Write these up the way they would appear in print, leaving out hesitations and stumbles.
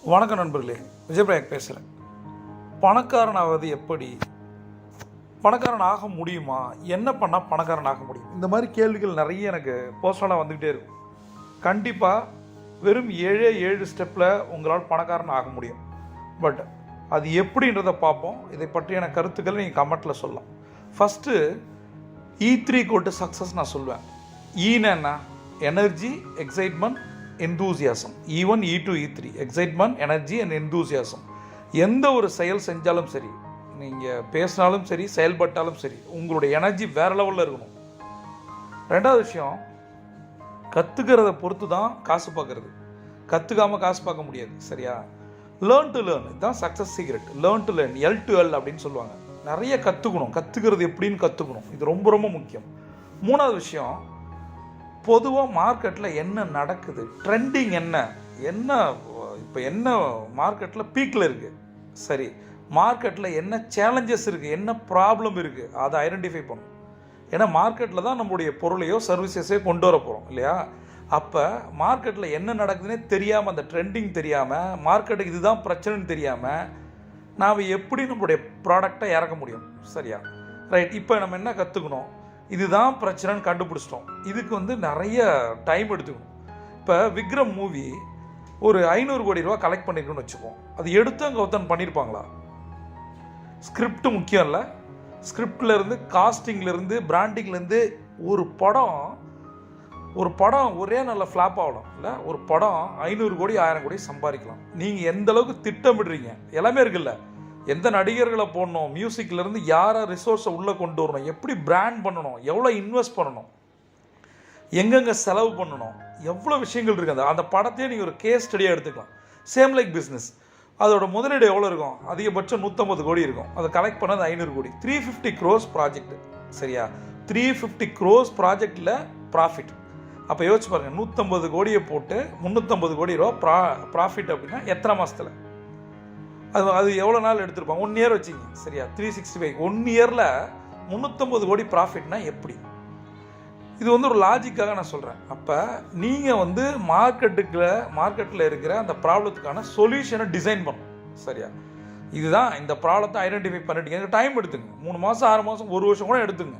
வணக்கம் நண்பர்களே, விஜயபிரயாக் பேசுகிறேன். பணக்காரன் ஆவது எப்படி? பணக்காரன் ஆக முடியுமா? என்ன பண்ணால் பணக்காரன் ஆக முடியும்? இந்த மாதிரி கேள்விகள் நிறைய எனக்கு பர்சனலாக வந்துக்கிட்டே இருக்கும். கண்டிப்பாக வெறும் 7 ஸ்டெப்பில் உங்களால் பணக்காரன் ஆக முடியும். பட் அது எப்படின்றத பார்ப்போம். இதை பற்றியான கருத்துக்களை நீங்கள் கமெண்ட்டில் சொல்லலாம். ஃபஸ்ட்டு E3 = சக்ஸஸ் நான் சொல்லுவேன். ஈன்னு என்ன? Energy, excitement, enthusiasm. E1, E2, E3 excitement, energy and enthusiasm. எந்த ஒரு செயல் செஞ்சாலும் சரி, நீங்கள் பேசினாலும் சரி, செயல்பட்டாலும் சரி, உங்களுடைய எனர்ஜி வேறு லெவலில் இருக்கணும். ரெண்டாவது விஷயம், கற்றுக்கிறத பொறுத்து தான் காசு பார்க்குறது. கற்றுக்காமல் காசு பார்க்க முடியாது, சரியா? லேர்ன் டு லேர்ன், இதுதான் success secret. Learn to learn, L2L அப்படின்னு சொல்லுவாங்க. நிறைய கற்றுக்கணும். கற்றுக்கிறது எப்படின்னு கற்றுக்கணும். இது ரொம்ப ரொம்ப முக்கியம். மூணாவது விஷயம், பொதுவாக மார்க்கெட்டில் என்ன நடக்குது, ட்ரெண்டிங் என்ன இப்போ என்ன மார்க்கெட்டில் பீக்கில் இருக்குது, சரி, மார்க்கெட்டில் என்ன சேலஞ்சஸ் இருக்குது, என்ன ப்ராப்ளம் இருக்குது, அதை ஐடென்டிஃபை பண்ணணும். ஏன்னா மார்க்கெட்டில் தான் நம்மளுடைய பொருளையோ சர்வீசஸையோ கொண்டு வர போகிறோம் இல்லையா? அப்போ மார்க்கெட்டில் என்ன நடக்குதுன்னே தெரியாமல், அந்த ட்ரெண்டிங் தெரியாமல், மார்க்கெட்டுக்கு இதுதான் பிரச்சனைன்னு தெரியாமல் நாம் எப்படி நம்மளுடைய ப்ராடக்டை இறக்க முடியும்? சரியா? ரைட். இப்போ நம்ம என்ன கற்றுக்கணும்? இதுதான் பிரச்சனைன்னு கண்டுபிடிச்சிட்டோம். இதுக்கு நிறைய டைம் எடுத்துக்கணும். இப்போ விக்ரம் மூவி ஒரு 500 கோடி ரூபா கலெக்ட் பண்ணியிருக்குன்னு வச்சுப்போம். அது எடுத்து கௌதன் பண்ணியிருப்பாங்களா? ஸ்கிரிப்ட் முக்கியம் இல்லை. ஸ்கிரிப்ட்லேருந்து, காஸ்டிங்லேருந்து, பிராண்டிங்லேருந்து ஒரு படம் ஒரே நல்ல ஃப்ளாப் ஆகலாம் இல்லை? ஒரு படம் 500 கோடி 1000 கோடி சம்பாதிக்கலாம். நீங்கள் எந்த அளவுக்கு திட்டமிடுறீங்க எல்லாமே இருக்குல்ல. எந்த நடிகர்களை போடணும், மியூசிக்லேருந்து யாரை ரிசோர்ஸை உள்ளே கொண்டு வரணும், எப்படி பிராண்ட் பண்ணணும், எவ்வளோ இன்வெஸ்ட் பண்ணணும், எங்கெங்கே செலவு பண்ணணும், எவ்வளோ விஷயங்கள் இருக்குது. அந்த படத்தையே நீங்கள் ஒரு கேஸ் ஸ்டடியாக எடுத்துக்கலாம். Same like business. அதோட முதலீடு எவ்வளோ இருக்கும்? அதிகபட்சம் 150 கோடி இருக்கும். அதை கலெக்ட் பண்ணது 500 கோடி. 350 crores ப்ராஜெக்ட், சரியா? 350 crores ப்ராஜெக்டில் ப்ராஃபிட். அப்போ யோசிச்சு பாருங்கள், 150 கோடியை போட்டு 350 கோடி ரூபா ப்ராஃபிட் அப்படின்னா எத்தனை மாதத்தில்? அது எவ்வளோ நாள் எடுத்துருப்பாங்க? 1 year வச்சிங்க, சரியா? 365 1 yearல 350 கோடி ப்ராஃபிட்னா எப்படி? இது ஒரு லாஜிக்காக நான் சொல்கிறேன். அப்போ நீங்கள் மார்க்கெட்டில் இருக்கிற அந்த ப்ராப்ளத்துக்கான சொல்யூஷனை டிசைன் பண்ணணும், சரியா? இதுதான் இந்த ப்ராப்ளத்தை ஐடென்டிஃபை பண்ணிட்டீங்க. டைம் எடுத்துங்க. 3 மாதம் 6 மாதம் 1 வருஷம் கூட எடுத்துங்க.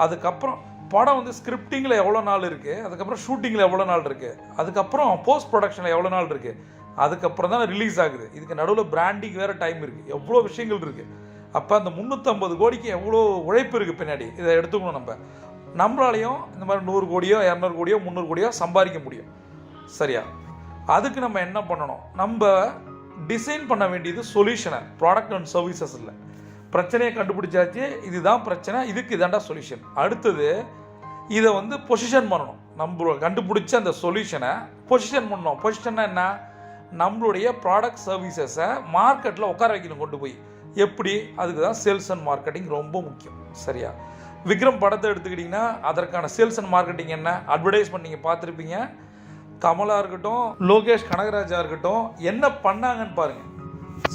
அதுக்கப்புறம் படம் ஸ்கிரிப்டிங்கில் எவ்வளோ நாள் இருக்குது, அதுக்கப்புறம் ஷூட்டிங்கில் எவ்வளோ நாள் இருக்குது, அதுக்கப்புறம் போஸ்ட் ப்ரொடக்ஷனில் எவ்வளோ நாள் இருக்குது, அதுக்கப்புறம் தான் ரிலீஸ் ஆகுது. இதுக்கு நடுவில் பிராண்டிங் வேறு டைம் இருக்குது, எவ்வளோ விஷயங்கள் இருக்குது. அப்போ அந்த 350 கோடிக்கு எவ்வளோ உழைப்பு இருக்குது பின்னாடி, இதை எடுத்துக்கணும். நம்மளாலையும் இந்த மாதிரி 100 கோடியோ 200 கோடியோ 300 கோடியோ சம்பாதிக்க முடியும், சரியா? அதுக்கு நம்ம என்ன பண்ணணும்? நம்ம டிசைன் பண்ண வேண்டியது சொல்யூஷனை, ப்ராடக்ட் அண்ட் சர்வீசஸ் இல்லை. பிரச்சனையை கண்டுபிடிச்சாச்சு, இதுதான் பிரச்சனை, இதுக்கு இதாண்டா சொல்யூஷன். அடுத்தது இதை பொசிஷன் பண்ணணும். நம்ம கண்டுபிடிச்ச அந்த சொல்யூஷனை பொசிஷன் பண்ணணும். பொசிஷன்னா என்ன? நம்மளுடைய ப்ராடக்ட் சர்வீசஸை மார்க்கெட்டில் உட்கார வைக்கணும், கொண்டு போய். எப்படி? அதுக்கு தான் சேல்ஸ் அண்ட் மார்க்கெட்டிங் ரொம்ப முக்கியம், சரியா? விக்ரம் படத்தை எடுத்துக்கிட்டிங்கன்னா அதற்கான சேல்ஸ் அண்ட் மார்க்கெட்டிங் என்ன? அட்வர்டைஸ்மெண்ட் நீங்கள் பார்த்துருப்பீங்க. கமலா இருக்கட்டும், லோகேஷ் கனகராஜா இருக்கட்டும், என்ன பண்ணாங்கன்னு பாருங்கள்,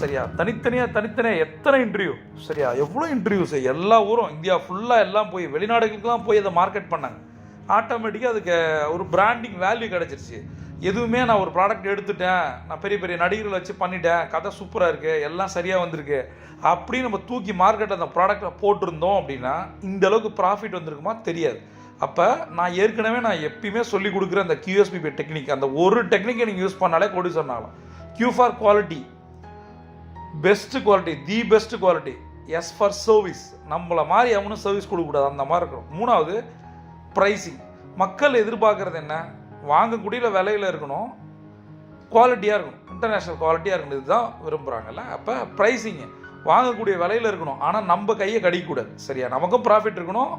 சரியா? தனித்தனியாக எத்தனை இன்டர்வியூ, சரியா? எவ்வளோ இன்டர்வியூஸ், எல்லா ஊரும், இந்தியா ஃபுல்லாக எல்லாம் போய், வெளிநாடுகளுக்கெல்லாம் போய் அதை மார்க்கெட் பண்ணாங்க. ஆட்டோமேட்டிக்காக அதுக்கு ஒரு பிராண்டிங் வேல்யூ கிடச்சிருச்சு. எதுவுமே நான் ஒரு ப்ராடக்ட் எடுத்துட்டேன், நான் பெரிய பெரிய நடிகர்களை வச்சு பண்ணிட்டேன், கதை சூப்பராக இருக்குது, எல்லாம் சரியாக வந்திருக்கு அப்படின்னு நம்ம தூக்கி மார்க்கெட்டில் அந்த ப்ராடக்டை போட்டிருந்தோம் அப்படின்னா இந்த அளவுக்கு ப்ராஃபிட் வந்திருக்குமா? தெரியாது. அப்போ நான் எப்பயுமே சொல்லி கொடுக்குற அந்த QSPP டெக்னிக், அந்த ஒரு டெக்னிக்கை நீங்கள் யூஸ் பண்ணாலே கொடி சொன்னாலும். Q for quality, best quality, the best quality. S for service, நம்மளை மாதிரி அவனும் சர்வீஸ் கொடுக்கக்கூடாது, அந்த மாதிரி இருக்கணும். மூணாவது ப்ரைஸிங். மக்கள் எதிர்பார்க்குறது என்ன? வாங்கக்கூடிய விலையில் இருக்கணும், குவாலிட்டியாக இருக்கணும், இன்டர்நேஷ்னல் குவாலிட்டியாக இருக்கணும், இதுதான் விரும்புகிறாங்கல்ல. அப்போ ப்ரைஸிங்கு வாங்கக்கூடிய விலையில் இருக்கணும், ஆனால் நம்ம கையை கடிக்கக்கூடாது, சரியா? நமக்கும் ப்ராஃபிட் இருக்கணும்,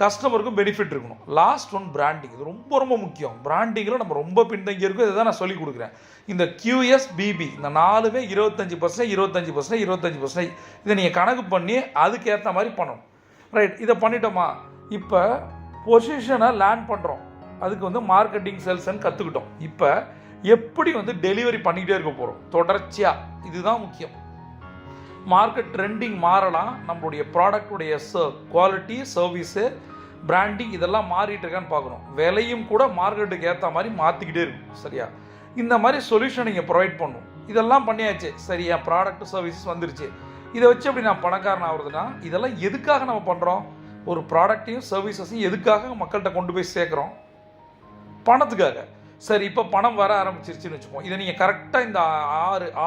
கஸ்டமருக்கும் பெனிஃபிட் இருக்கணும். Last one branding. இது ரொம்ப ரொம்ப முக்கியம். பிராண்டிங்கில் நம்ம ரொம்ப பின்தங்கி இருக்கும். இதை தான் நான் சொல்லிக் கொடுக்குறேன். இந்த QSBB இந்த 4மே 25%, 25%, 25%. இதை நீங்கள் கணக்கு பண்ணி அதுக்கேற்ற மாதிரி பண்ணணும், ரைட்? இதை பண்ணிட்டோமா? இப்போ பொசிஷனை லேண்ட் பண்ணுறோம். அதுக்கு மார்க்கெட்டிங் சேல்ஸ்ன்னு கற்றுக்கிட்டோம். இப்போ எப்படி டெலிவரி பண்ணிக்கிட்டே இருக்க போகிறோம் தொடர்ச்சியாக, இதுதான் முக்கியம். மார்க்கெட் ட்ரெண்டிங் மாறலாம், நம்மளுடைய ப்ராடக்டுடைய குவாலிட்டி, சர்வீஸு, பிராண்டிங் இதெல்லாம் மாறிட்டு இருக்கான்னு பார்க்கணும். விலையும் கூட மார்க்கெட்டுக்கு ஏற்ற மாதிரி மாற்றிக்கிட்டே இருக்கும், சரியா? இந்த மாதிரி சொல்யூஷன் நீங்கள் ப்ரொவைட் பண்ணணும். இதெல்லாம் பண்ணியாச்சு, சரி என் ப்ராடக்ட் சர்வீசஸ் வந்துருச்சு, இதை வச்சு எப்படி நான் பணக்காரன் ஆகுறதுன்னா, இதெல்லாம் எதுக்காக நம்ம பண்ணுறோம்? ஒரு ப்ராடக்டையும் சர்வீசஸையும் எதுக்காக மக்கள்கிட்ட கொண்டு போய் சேர்க்குறோம்? பணத்துக்காக. சரி, இப்போ பணம் வர ஆரம்பிச்சிருச்சுன்னு வச்சுப்போம். இதை நீங்கள் கரெக்டாக இந்த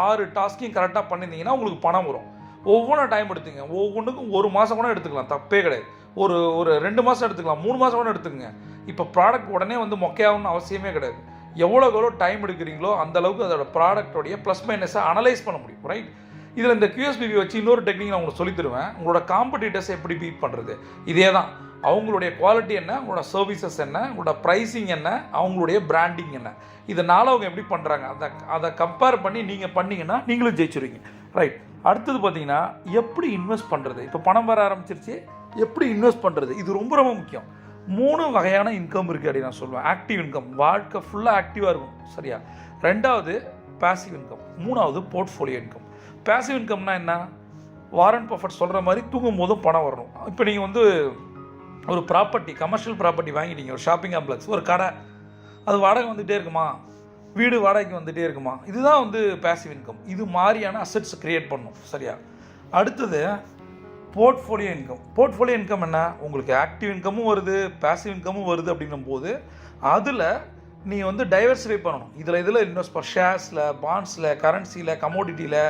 ஆறு டாஸ்க்கையும் கரெக்டாக பண்ணியிருந்தீங்கன்னா உங்களுக்கு பணம் வரும். ஒவ்வொன்றும் டைம் எடுத்துங்க. ஒவ்வொன்றுக்கும் 1 மாதம் கூட எடுத்துக்கலாம், தப்பே கிடையாது. ஒரு 2 மாதம் எடுத்துக்கலாம், 3 மாதம் கூட எடுத்துக்கங்க. இப்போ ப்ராடக்ட் உடனே வந்து மொக்கையாகணும்னு அவசியமே கிடையாது. எவ்வளோ டைம் எடுக்கிறீங்களோ அந்த அளவுக்கு அதோட ப்ராடக்டோடைய ப்ளஸ் மைனஸை அனலைஸ் பண்ண முடியும், ரைட்? இதில் இந்த QSBB வச்சு இன்னொரு டெக்னிக் நான் உங்களுக்கு சொல்லித் தருவேன். உங்களோட காம்படிட்டர்ஸை எப்படி பீட் பண்ணுறது, இதே தான். அவங்களுடைய குவாலிட்டி என்ன, உங்களோட சர்வீசஸ் என்ன, உங்களோட ப்ரைஸிங் என்ன, அவங்களுடைய பிராண்டிங் என்ன, இதனால் அவங்க எப்படி பண்ணுறாங்க, அதை கம்பேர் பண்ணி நீங்கள் பண்ணிங்கன்னா நீங்களும் ஜெயிச்சிருவீங்க, ரைட்? அடுத்தது பார்த்தீங்கன்னா எப்படி இன்வெஸ்ட் பண்ணுறது. இப்போ பணம் வர ஆரம்பிச்சிருச்சு, எப்படி இன்வெஸ்ட் பண்ணுறது, இது ரொம்ப ரொம்ப முக்கியம். 3 வகையான இன்கம் இருக்குது அப்படின்னு நான் சொல்லுவேன். ஆக்டிவ் இன்கம், வாழ்க்கை ஃபுல்லாக ஆக்டிவாக இருக்கும், சரியா? 2வது பாசிவ் இன்கம், 3வது போர்ட்ஃபோலியோ இன்கம். பாசிவ் இன்கம்னா என்ன? வாரன் பஃபட் சொல்கிற மாதிரி தூங்கும் போதும் பணம் வரணும். இப்போ நீங்கள் வந்து ஒரு ப்ராப்பர்ட்டி, கமர்ஷியல் ப்ராப்பர்ட்டி வாங்கிட்டீங்க, ஒரு ஷாப்பிங் காம்ப்ளெக்ஸ், ஒரு கடை, அது வாடகை வந்துகிட்டே இருக்குமா, வீடு வாடகைக்கு வந்துகிட்டே இருக்குமா, இதுதான் வந்து பாசிவ் இன்கம். இது மாதிரியான அசெட்ஸ் க்ரியேட் பண்ணணும், சரியா? அடுத்தது போர்ட்ஃபோலியோ இன்கம். போர்ட்ஃபோலியோ இன்கம் என்ன? உங்களுக்கு ஆக்டிவ் இன்கமும் வருது, பாசிவ் இன்கமும் வருது அப்படின்னும் போது அதில் நீங்கள் வந்து டைவர்சிஃபை பண்ணணும். இதில் இன்வெஸ்ட் பண்ண ஷேர்ஸில், பாண்ட்ஸில், கரன்சியில், கமோடிட்டியில்,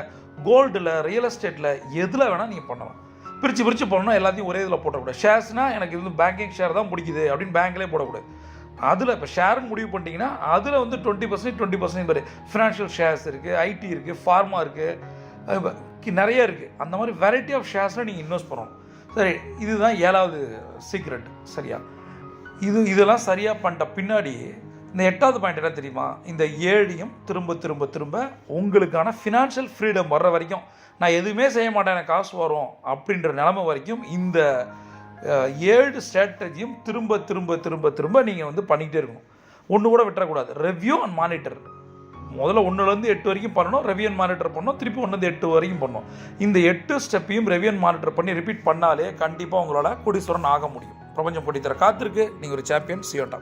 கோல்டில், ரியல் எஸ்டேட்டில், எதில் வேணால் நீங்கள் பண்ணலாம். பிரித்து பண்ணணும், எல்லாத்தையும் ஒரே இதில் போடக்கூடாது. ஷேர்ஸ்னால் எனக்கு இது பேங்கிங் ஷேர் தான் பிடிக்குது அப்படின்னு பேங்க்லேயே போடக்கூடாது. அதில் இப்போ ஷேர்னு முடிவு பண்ணிட்டீங்கன்னா அதில் வந்து 20% பேர் ஃபினான்ஷியல் ஷேர்ஸ் இருக்குது, ஐடி இருக்குது, ஃபார்மா இருக்குது, நிறைய இருக்குது. அந்த மாதிரி வெரைட்டி ஆஃப் ஷேர்ஸில் நீங்கள் இன்வெஸ்ட் பண்ணணும். சரி, இதுதான் 7வது சீக்ரெட், சரியா? இதெல்லாம் சரியாக பண்ணிட்ட பின்னாடி இந்த 8வது பாயிண்ட் என்ன தெரியுமா? இந்த 7ஐயும் திரும்ப உங்களுக்கான ஃபினான்ஷியல் ஃப்ரீடம் வர்ற வரைக்கும், நான் எதுவுமே செய்ய மாட்டேன் எனக்கு காசு வரும் அப்படின்ற நிலைமை வரைக்கும் இந்த 7 ஸ்ட்ராட்டஜியும் திரும்ப நீங்கள் வந்து பண்ணிக்கிட்டே இருக்கணும். ஒன்று கூட விட்டுறக்கூடாது. Review and monitor. முதல்ல 1லேருந்து 8 வரைக்கும் பண்ணணும், ரெவ்யூ அண்ட் மானிட்டர் பண்ணணும், திருப்பி 1லேருந்து 8 வரைக்கும் பண்ணணும். இந்த 8 ஸ்டெப்பையும் ரெவ்யூ அண்ட் மானிட்டர் பண்ணி ரிப்பீட் பண்ணாலே கண்டிப்பாக உங்களால் கோடீஸ்வரன் ஆக முடியும். பிரபஞ்சம் கொடி தர காத்திருக்கு. நீங்கள் ஒரு சாம்பியன். சியோட்டா.